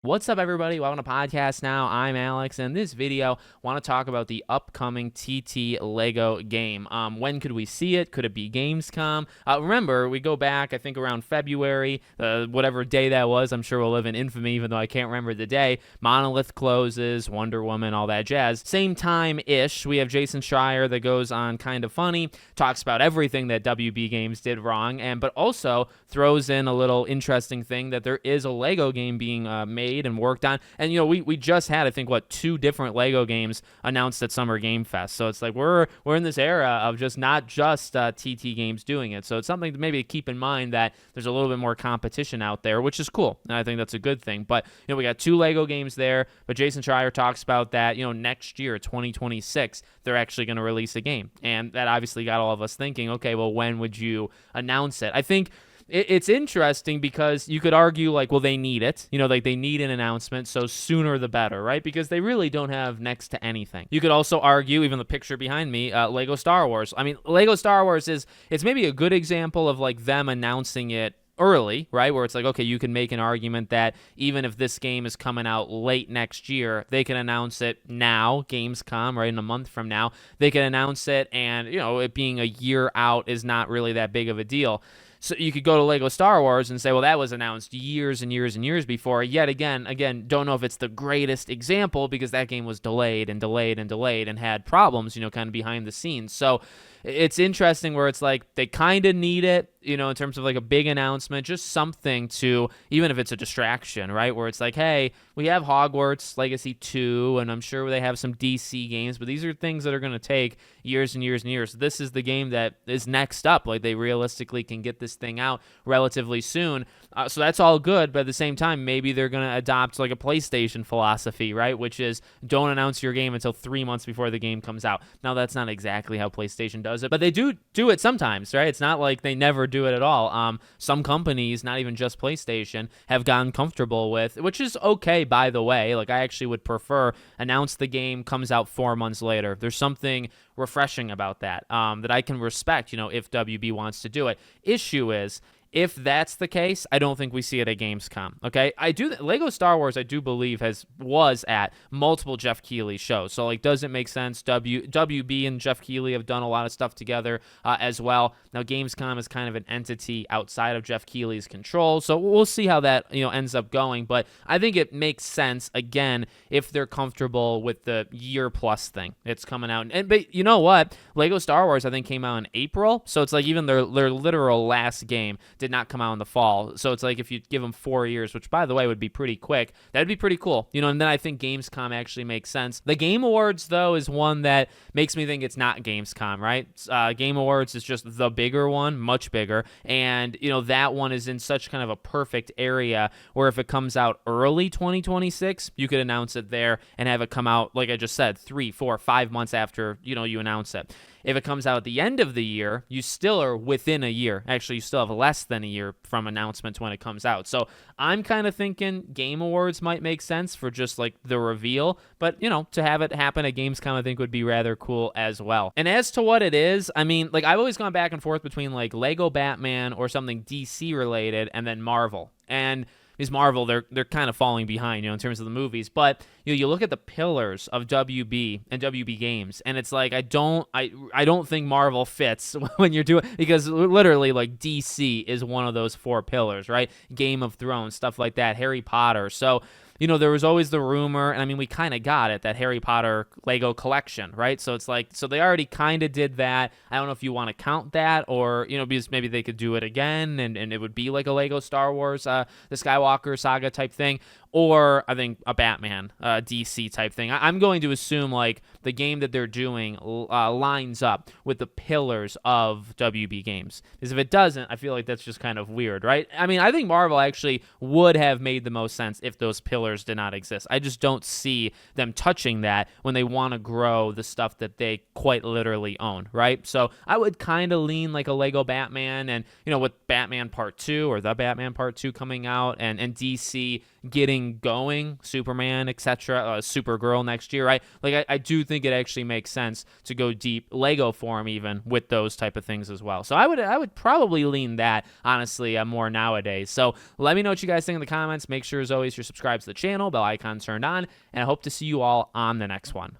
What's up, everybody? Welcome to Podcast Now. I'm Alex, and in this video, I want to talk about the upcoming TT Lego game. When could we see it? Could it be Gamescom? Remember, we go back, I think, around February, whatever day that was. I'm sure we'll live in infamy, even though I can't remember the day. Monolith closes, Wonder Woman, all that jazz. Same time-ish, we have Jason Schreier that goes on Kind of Funny, talks about everything that WB Games did wrong, but also throws in a little interesting thing that there is a Lego game being made and worked on. And we just had, I think, two different Lego games announced at Summer Game Fest. So it's like we're in this era of just not just TT Games doing it. So it's something to maybe keep in mind, that there's a little bit more competition out there, which is cool, and I think that's a good thing. But we got two Lego games there, but Jason Schreier talks about that next year, 2026, they're actually going to release a game, and that obviously got all of us thinking, okay, well, when would you announce it? I think it's interesting because you could argue, like, well, they need it. Like, they need an announcement, so sooner the better, right? Because they really don't have next to anything. You could also argue, even the picture behind me, Lego Star Wars. I mean, Lego Star Wars it's maybe a good example of, like, them announcing it early, right? Where it's like, okay, you can make an argument that even if this game is coming out late next year, they can announce it now, Gamescom, right, in a month from now. They can announce it, and, it being a year out is not really that big of a deal. So you could go to Lego Star Wars and say, well, that was announced years and years and years before. Yet again, don't know if it's the greatest example, because that game was delayed and delayed and delayed and had problems, kind of behind the scenes. So it's interesting where it's like they kind of need it, in terms of like a big announcement, just something to, even if it's a distraction, right? Where it's like, hey, we have Hogwarts Legacy 2, and I'm sure they have some DC games, but these are things that are going to take years and years and years. This is the game that is next up. Like, they realistically can get this thing out relatively soon. So that's all good, but at the same time, maybe they're going to adopt like a PlayStation philosophy, right? Which is, don't announce your game until 3 months before the game comes out. Now, that's not exactly how PlayStation does it, but they do it sometimes, right? It's not like they never do it at all. Some companies, not even just PlayStation, have gotten comfortable with, which is okay, by the way. Like, I actually would prefer announce the game, comes out 4 months later. There's something refreshing about that, that I can respect, if WB wants to do it. Issue is, if that's the case, I don't think we see it at Gamescom. Okay, Lego Star Wars, I do believe, was at multiple Jeff Keighley shows. So, like, does it make sense? WB and Jeff Keighley have done a lot of stuff together as well. Now, Gamescom is kind of an entity outside of Jeff Keighley's control, so we'll see how that ends up going. But I think it makes sense, again, if they're comfortable with the year-plus thing. It's coming out, but you know what? Lego Star Wars, I think, came out in April, so it's like even their literal last game did not come out in the fall. So it's like, if you give them 4 years, which, by the way, would be pretty quick, that'd be pretty cool. And then I think Gamescom actually makes sense. The Game Awards, though, is one that makes me think it's not Gamescom, right? Game Awards is just the bigger one, much bigger. And, that one is in such kind of a perfect area where if it comes out early 2026, you could announce it there and have it come out, like I just said, 3, 4, 5 months after, you announce it. If it comes out at the end of the year, you still are within a year. Actually, you still have less than a year from announcement to when it comes out. So I'm kind of thinking Game Awards might make sense for just like the reveal. But, to have it happen at Gamescom, I think would be rather cool as well. And as to what it is, I mean, like, I've always gone back and forth between like Lego Batman or something DC related and then Marvel. And is Marvel, they're kind of falling behind, in terms of the movies. But you look at the pillars of WB and WB Games, and it's like I don't think Marvel fits when you're doing, because literally, like, DC is one of those 4 pillars, right? Game of Thrones, stuff like that, Harry Potter. So there was always the rumor, and I mean, we kind of got it, that Harry Potter Lego collection, right? So it's like, so they already kind of did that. I don't know if you want to count that, or, because maybe they could do it again, and it would be like a Lego Star Wars, the Skywalker saga type thing, or I think a Batman DC type thing. I'm going to assume, like, the game that they're doing lines up with the pillars of WB Games. Because if it doesn't, I feel like that's just kind of weird, right? I mean, I think Marvel actually would have made the most sense if those pillars did not exist. I just don't see them touching that when they want to grow the stuff that they quite literally own, right? So I would kind of lean like a Lego Batman, and, with Batman Part 2 or the Batman Part 2 coming out, and DC getting going, Superman, etc., Supergirl next year, right? Like I do think it actually makes sense to go deep Lego form even with those type of things as well. So I would probably lean that honestly more nowadays. So let me know what you guys think in the comments. Make sure as always you're subscribed to the channel, bell icon turned on, and I hope to see you all on the next one.